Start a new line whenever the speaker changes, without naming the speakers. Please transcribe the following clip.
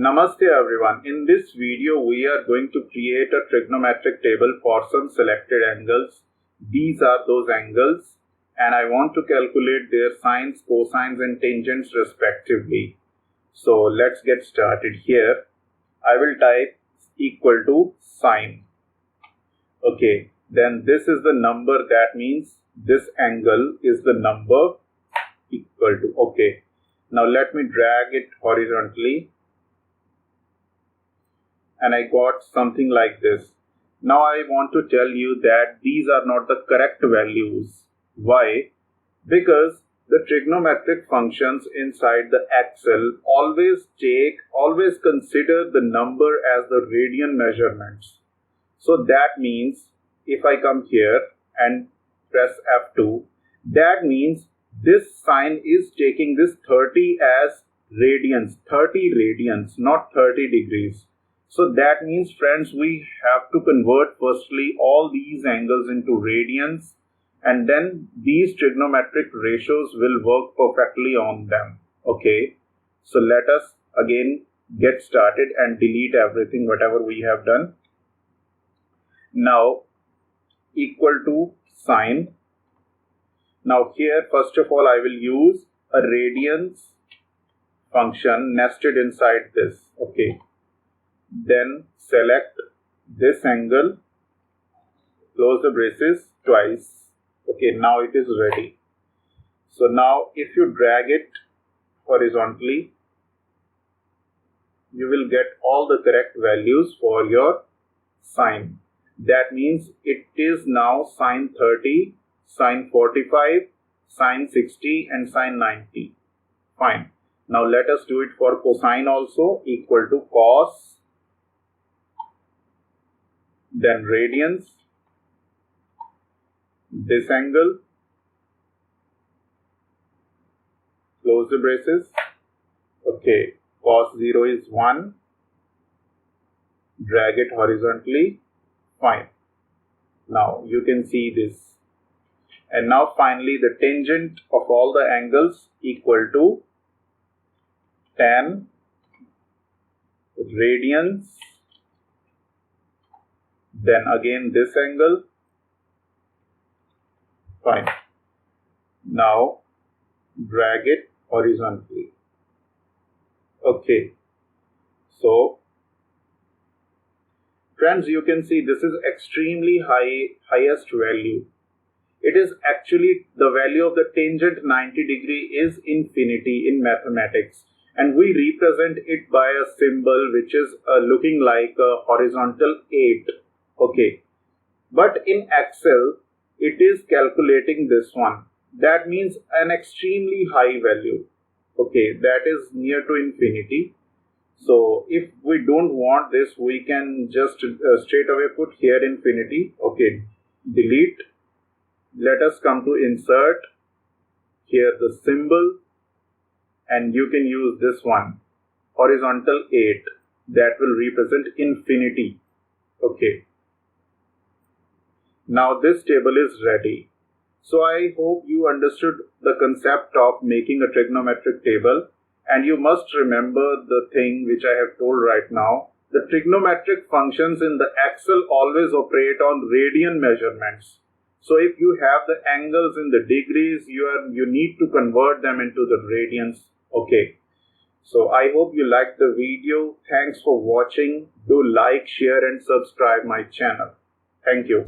Namaste everyone. In this video we are going to create a trigonometric table for some selected angles. These are those angles and I want to calculate their sines, cosines and tangents respectively. So let's get started here. I will type equal to sine. Okay, then this is the number, that means this angle is the number equal to. Okay, now let me drag it horizontally. And I got something like this. Now I want to tell you that these are not the correct values. Why? Because the trigonometric functions inside the Excel always consider the number as the radian measurements. So that means if I come here and press F2, that means this sine is taking this 30 as radians, 30 radians, not 30 degrees. So that means, friends, we have to convert firstly all these angles into radians, and then these trigonometric ratios will work perfectly on them. Okay, so let us again get started and delete everything whatever we have done. Now equal to sine. Now here first of all I will use a radians function nested inside this. Okay, then select this angle, close the braces twice. Okay, now it is ready. So now if you drag it horizontally, you will get all the correct values for your sine. That means it is now sine 30, sine 45, sine 60 and sine 90. Fine. Now let us do it for cosine also. Equal to cos, then radians, this angle, close the braces. Okay, cos 0 is 1, drag it horizontally. Fine. Now you can see this. And now finally the tangent of all the angles equal to tan radians, then again this angle. Fine. Now drag it horizontally. Okay, so friends, you can see this is extremely highest value. It is actually the value of the tangent 90 degree is infinity in mathematics, and we represent it by a symbol which is looking like a horizontal 8. Okay, but in Excel it is calculating this one. That means an extremely high value. Okay, that is near to infinity. So if we don't want this, we can just straight away put here infinity. Okay, delete. Let us come to insert, here the symbol, and you can use this one, horizontal 8, that will represent infinity. Okay, now this table is ready. So I hope you understood the concept of making a trigonometric table, and you must remember the thing which I have told right now. The trigonometric functions in the Excel always operate on radian measurements. So if you have the angles in the degrees, you need to convert them into the radians. Okay, so I hope you liked the video. Thanks for watching. Do like, share and subscribe my channel. Thank you.